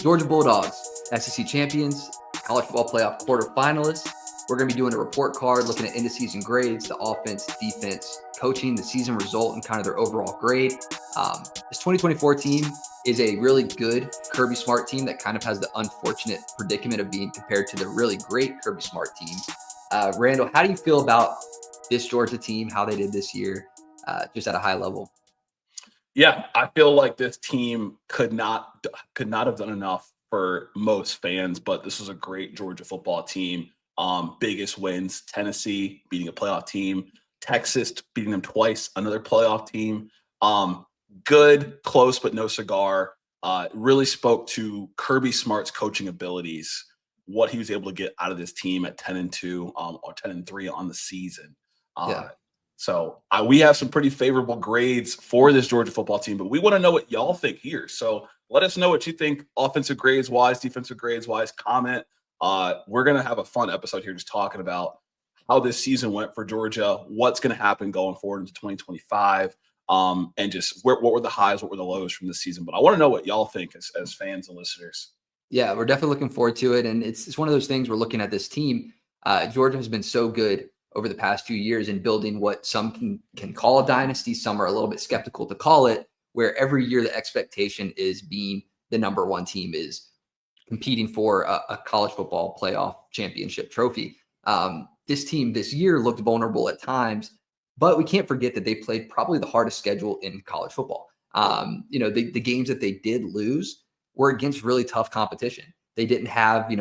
Georgia Bulldogs, SEC champions, college football playoff quarterfinalists. We're going to be doing a report card looking at end of season grades, the offense, defense, coaching, the season result, and kind of their overall grade. This 2024 team is a really good Kirby Smart team that kind of has the unfortunate predicament of being compared to the really great Kirby Smart teams. Randall, how do you feel about this Georgia team, how they did this year, just at a high level? Yeah, I feel like this team could not have done enough for most fans, but this was a great Georgia football team. Biggest wins: Tennessee beating a playoff team, Texas beating them twice, another playoff team. Good, close, but no cigar. Really spoke to Kirby Smart's coaching abilities, what he was able to get out of this team at 10-2 or 10-3 on the season. So we have some pretty favorable grades for this Georgia football team, but we want to know what y'all think here. So let us know what you think offensive grades wise, defensive grades wise. Comment. We're going to have a fun episode here just talking about how this season went for Georgia, what's going to happen going forward into 2025, and just what were the highs, what were the lows from this season. But I want to know what y'all think as fans and listeners. Yeah, we're definitely looking forward to it. And it's one of those things we're looking at this team. Georgia has been so good over the past few years in building what some can call a dynasty. Some are a little bit skeptical to call it, where every year the expectation is being the number one team, is competing for a college football playoff championship trophy. This team this year looked vulnerable at times, but we can't forget that they played probably the hardest schedule in college football. The games that they did lose were against really tough competition. They didn't have,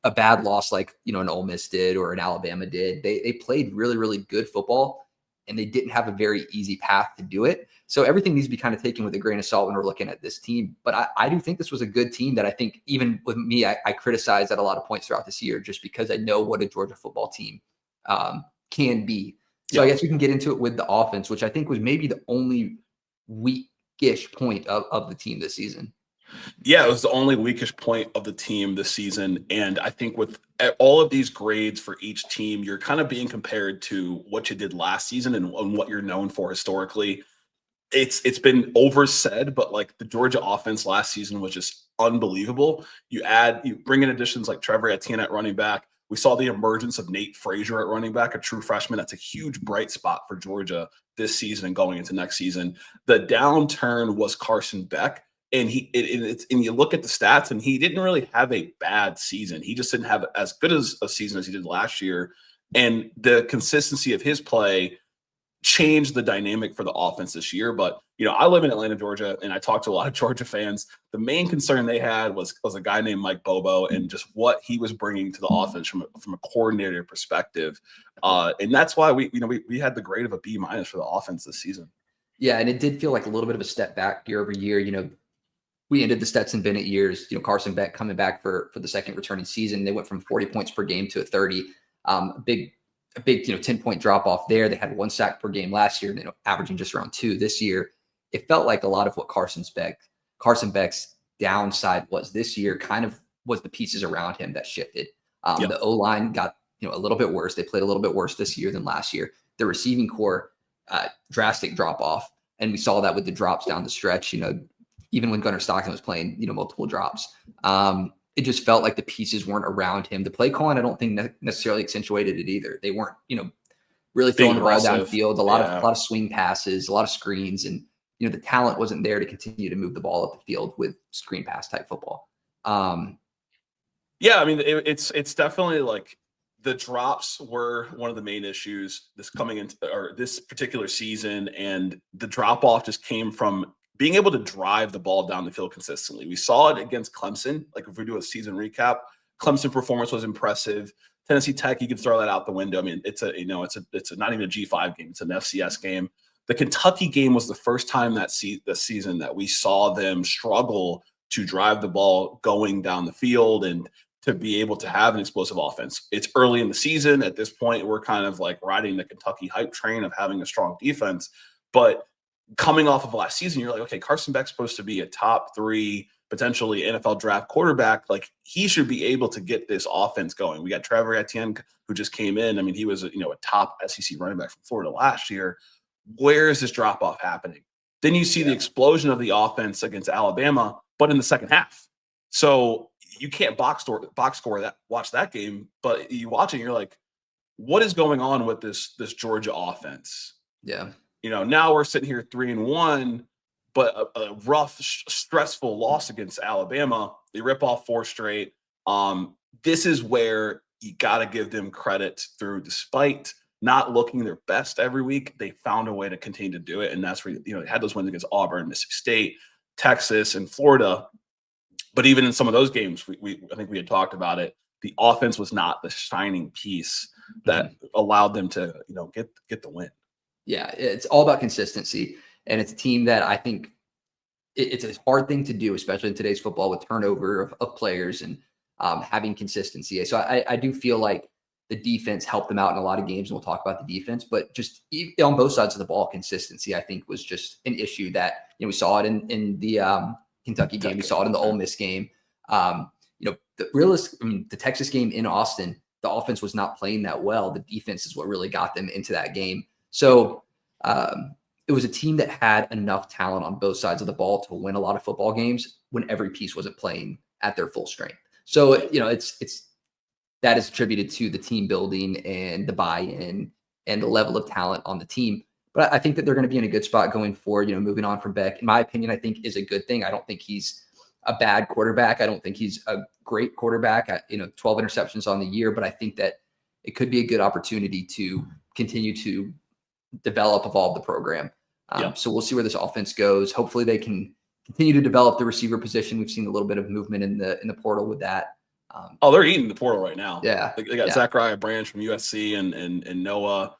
a bad loss like, an Ole Miss did or an Alabama did. They played really, really good football, and they didn't have a very easy path to do it. So everything needs to be kind of taken with a grain of salt when we're looking at this team. But I do think this was a good team that I think even with me, I criticized at a lot of points throughout this year just because I know what a Georgia football team can be. So I guess we can get into it with the offense, which I think was maybe the only weakish point of the team this season. Yeah, it was the only weakest point of the team this season. And I think with all of these grades for each team, you're kind of being compared to what you did last season and what you're known for historically. It's been oversaid, but like the Georgia offense last season was just unbelievable. You bring in additions like Trevor Etienne at running back. We saw the emergence of Nate Frazier at running back, a true freshman. That's a huge bright spot for Georgia this season and going into next season. The downturn was Carson Beck. And you look at the stats, and he didn't really have a bad season. He just didn't have as good as a season as he did last year. And the consistency of his play changed the dynamic for the offense this year. But, I live in Atlanta, Georgia, and I talk to a lot of Georgia fans. The main concern they had was a guy named Mike Bobo and just what he was bringing to the offense from a coordinator perspective. And that's why we had the grade of a B- for the offense this season. Yeah, and it did feel like a little bit of a step back year over year. We ended the Stetson Bennett years, Carson Beck coming back for the second returning season. They went from 40 points per game to a 30. A big 10-point drop off there. They had 1 sack per game last year, averaging just around 2 this year. It felt like a lot of what Carson Beck's downside was this year kind of was the pieces around him that shifted. The O-line got a little bit worse. They played a little bit worse this year than last year. The receiving core, drastic drop off. And we saw that with the drops down the stretch, even when Gunnar Stockton was playing, multiple drops. It just felt like the pieces weren't around him. The play calling, I don't think necessarily accentuated it either. They weren't, really throwing the ball downfield, a lot of swing passes, a lot of screens, and the talent wasn't there to continue to move the ball up the field with screen pass type football. It's definitely like the drops were one of the main issues this particular season, and the drop off just came from being able to drive the ball down the field consistently. We saw it against Clemson. Like if we do a season recap, Clemson performance was impressive. Tennessee Tech, you could throw that out the window. I mean, it's not even a G5 game. It's an FCS game. The Kentucky game was the first time this season that we saw them struggle to drive the ball going down the field and to be able to have an explosive offense. It's early in the season. At this point, we're kind of like riding the Kentucky hype train of having a strong defense. But coming off of last season, you're like, okay, Carson Beck's supposed to be a top 3, potentially NFL draft quarterback. Like he should be able to get this offense going. We got Trevor Etienne, who just came in. I mean, he was a top SEC running back from Florida last year. Where is this drop off happening? Then you see the explosion of the offense against Alabama, but in the second half. So you can't watch that game, but you watch it and you're like, what is going on with this Georgia offense? Yeah. Now we're sitting here 3-1, but a rough, stressful loss against Alabama. They rip off 4 straight. This is where you got to give them credit through, despite not looking their best every week, they found a way to continue to do it. And that's where, they had those wins against Auburn, Mississippi State, Texas, and Florida. But even in some of those games, I think we had talked about it. The offense was not the shining piece that allowed them to, get the win. Yeah, it's all about consistency. And it's a team that I think it's a hard thing to do, especially in today's football with turnover of players and having consistency. So I do feel like the defense helped them out in a lot of games, and we'll talk about the defense. But just on both sides of the ball, consistency, I think, was just an issue that we saw it in the Kentucky game. We saw it in the Ole Miss game. The Texas game in Austin, the offense was not playing that well. The defense is what really got them into that game. So it was a team that had enough talent on both sides of the ball to win a lot of football games when every piece wasn't playing at their full strength. So, it's that is attributed to the team building and the buy-in and the level of talent on the team. But I think that they're going to be in a good spot going forward. Moving on from Beck, in my opinion, I think is a good thing. I don't think he's a bad quarterback. I don't think he's a great quarterback. 12 interceptions on the year, but I think that it could be a good opportunity to continue to evolve the program. So we'll see where this offense goes. Hopefully they can continue to develop the receiver position. We've seen a little bit of movement in the portal with that. They're eating the portal right now. Yeah. They got Zachariah Branch from USC and Noah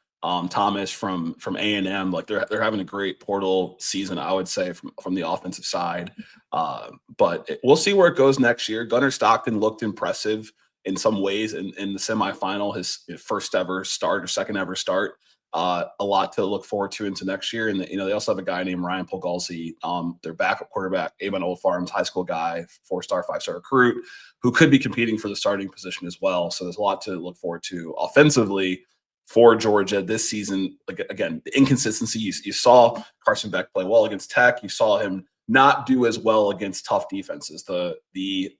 Thomas from A&M. Like they're having a great portal season, I would say, from the offensive side. But we'll see where it goes next year. Gunnar Stockton looked impressive in some ways in the semifinal, his first ever start or second ever start. A lot to look forward to into next year. And they also have a guy named Ryan Pogulski, their backup quarterback, Avon Old Farms high school guy, 4-star, 5-star recruit, who could be competing for the starting position as well. So there's a lot to look forward to offensively for Georgia this season. Like, again, the inconsistency, you saw Carson Beck play well against Tech. You saw him not do as well against tough defenses, the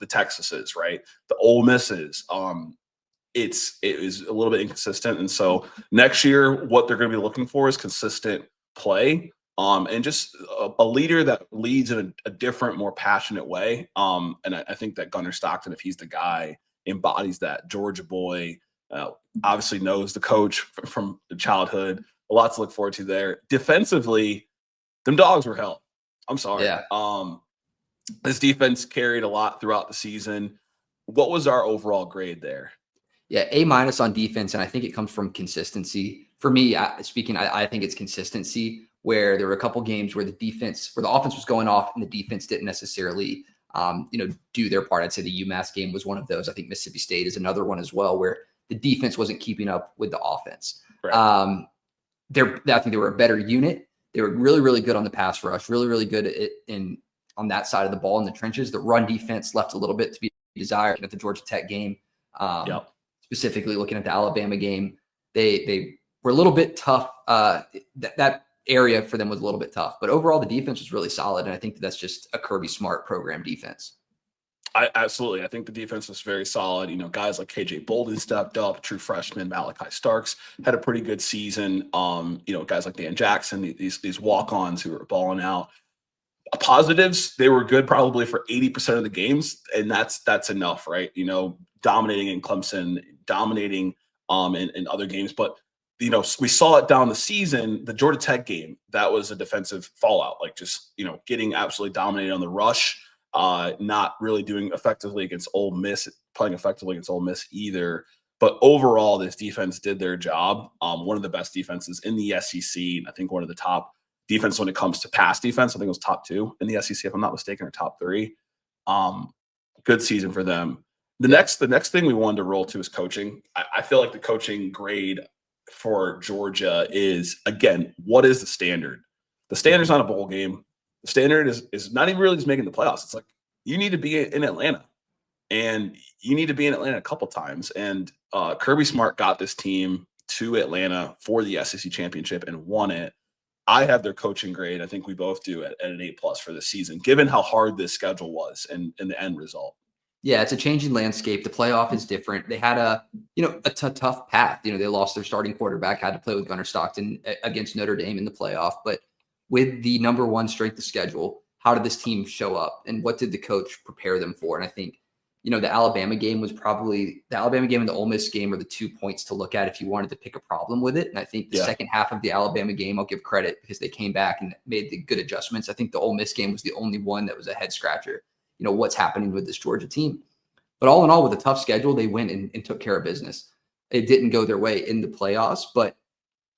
Texases, right? The Ole Misses. It is a little bit inconsistent. And so next year, what they're going to be looking for is consistent play and just a leader that leads in a different, more passionate way. And I think that Gunnar Stockton, if he's the guy, embodies that. Georgia boy, obviously knows the coach from childhood. A lot to look forward to there. Defensively, them dogs were hell. I'm sorry. Yeah. This defense carried a lot throughout the season. What was our overall grade there? Yeah, A- on defense, and I think it comes from consistency. For me, I think it's consistency, where there were a couple games where the offense was going off and the defense didn't necessarily, do their part. I'd say the UMass game was one of those. I think Mississippi State is another one as well, where the defense wasn't keeping up with the offense. Right. I think they were a better unit. They were really, really good on the pass rush, really, really good on that side of the ball in the trenches. The run defense left a little bit to be desired at the Georgia Tech game. Specifically looking at the Alabama game, they were a little bit tough. That area for them was a little bit tough, but overall the defense was really solid. And I think that's just a Kirby Smart program defense. Absolutely. I think the defense was very solid. Guys like KJ Bolden stepped up, true freshman Malachi Starks had a pretty good season. Guys like Dan Jackson, these walk-ons who were balling out. Positives, they were good probably for 80% of the games, and that's enough, right? Dominating in Clemson, dominating in other games. But we saw it down the season. The Georgia Tech game, that was a defensive fallout, like just getting absolutely dominated on the rush, not really doing effectively against Ole Miss, playing effectively against Ole Miss either. But overall, this defense did their job. One of the best defenses in the SEC. I think one of the top defense when it comes to pass defense. I think it was top 2 in the SEC, if I'm not mistaken, or top 3. Good season for them. The next thing we wanted to roll to is coaching. I feel like the coaching grade for Georgia is, again, what is the standard? The standard's not a bowl game. The standard is not even really just making the playoffs. It's like you need to be in Atlanta, and you need to be in Atlanta a couple times. And Kirby Smart got this team to Atlanta for the SEC championship and won it. I have their coaching grade. I think we both do at an A+ for this season, given how hard this schedule was and the end result. Yeah, it's a changing landscape. The playoff is different. They had a tough path. They lost their starting quarterback, had to play with Gunnar Stockton against Notre Dame in the playoff. But with the number one strength of schedule, how did this team show up, and what did the coach prepare them for? And I think, the Alabama game was probably the Alabama game and the Ole Miss game are the 2 points to look at if you wanted to pick a problem with it. And I think the second half of the Alabama game, I'll give credit because they came back and made the good adjustments. I think the Ole Miss game was the only one that was a head scratcher. What's happening with this Georgia team. But all in all, with a tough schedule, they went and took care of business. It didn't go their way in the playoffs, but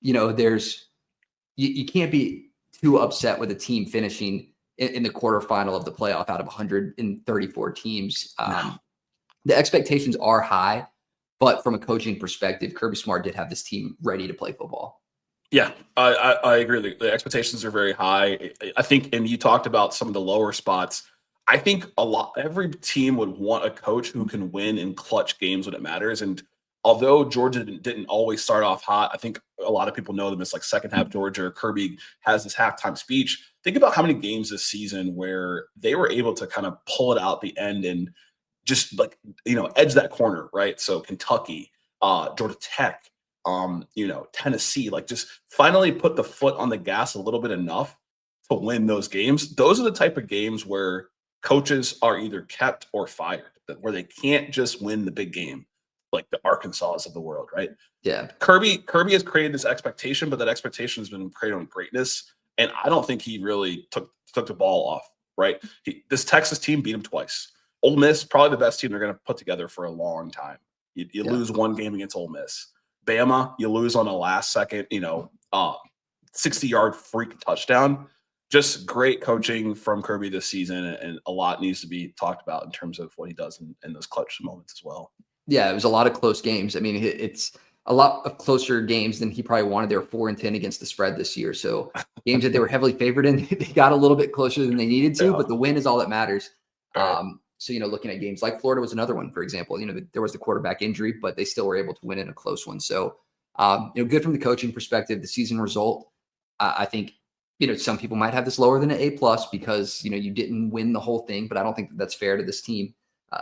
you can't be too upset with a team finishing in the quarterfinal of the playoff out of 134 teams. The expectations are high, but from a coaching perspective, Kirby Smart did have this team ready to play football. Yeah, I agree. The expectations are very high. I think, and you talked about some of the lower spots. I think every team would want a coach who can win in clutch games when it matters. And although Georgia didn't always start off hot, I think a lot of people know them as like second half Georgia. Kirby has this halftime speech. Think about how many games this season where they were able to kind of pull it out the end and just edge that corner, right? So Kentucky, Georgia Tech, Tennessee, just finally put the foot on the gas a little bit enough to win those games. Those are the type of games where coaches are either kept or fired, where they can't just win the big game like the Arkansas of the world, right? Yeah. Kirby has created this expectation, but that expectation has been created on greatness. And I don't think he really took the ball off, right? This Texas team beat him twice. Ole Miss, probably the best team they're going to put together for a long time. You lose one game against Ole Miss. Bama, you lose on a last second, 60-yard freak touchdown. Just great coaching from Kirby this season, and a lot needs to be talked about in terms of what he does in those clutch moments as well. Yeah, it was a lot of close games. I mean, it's a lot of closer games than he probably wanted. They were 4-10 against the spread this year. So games that they were heavily favored in, they got a little bit closer than they needed to, but the win is all that matters. Right. So, looking at games like Florida was another one, for example, there was the quarterback injury, but they still were able to win in a close one. So, good from the coaching perspective, the season result, I think, some people might have this lower than an A+ because, you didn't win the whole thing, but I don't think that's fair to this team.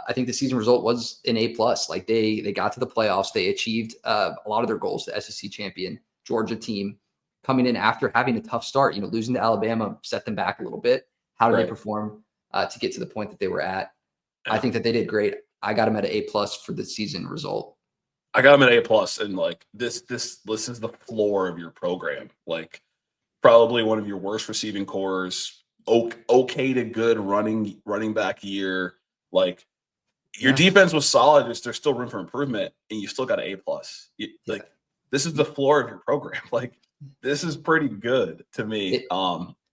I think the season result was an A+. Like they got to the playoffs. They achieved a lot of their goals. The SEC champion Georgia team coming in after having a tough start, losing to Alabama set them back a little bit. How did they perform to get to the point that they were at? Yeah. I think that they did great. I got them at an A+ for the season result. I got them at A+, and this is the floor of your program. Probably one of your worst receiving cores, okay to good running back year. Your defense was solid. There's still room for improvement, and you still got an A+. This is the floor of your program. This is pretty good to me.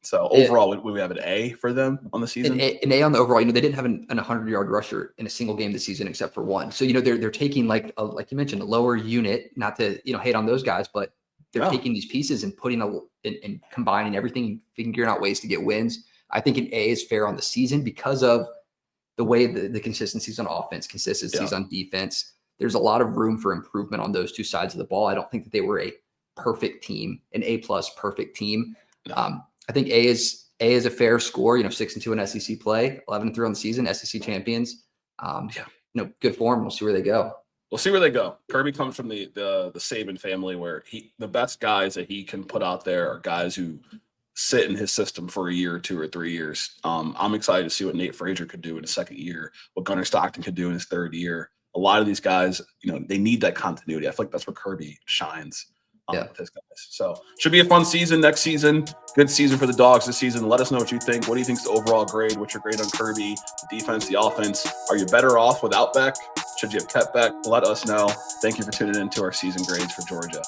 So overall, we have an A for them on the season. An A on the overall. They didn't have an 100-yard rusher in a single game this season except for one. So they're taking like you mentioned a lower unit. Not to hate on those guys, but they're taking these pieces and putting and combining everything, figuring out ways to get wins. I think an A is fair on the season because of the way the consistencies on offense, consistencies on defense. There's a lot of room for improvement on those two sides of the ball. I don't think that they were a perfect team, an A+ perfect team. No. I think A is a fair score. 6-2 in SEC play, 11-3 on the season, SEC champions. Good form. We'll see where they go. We'll see where they go. Kirby comes from the Saban family, where the best guys that he can put out there are guys who sit in his system for a year or 2 or 3 years. I'm excited to see what Nate Frazier could do in his second year, what Gunnar Stockton could do in his third year. A lot of these guys, they need that continuity. I feel like that's where Kirby shines. With his guys. So should be a fun season next season. Good season for the Dogs this season. Let us know what you think. What do you think is the overall grade? What's your grade on Kirby? The defense, the offense. Are you better off without Beck? Should you have kept Beck? Let us know. Thank you for tuning in to our season grades for Georgia.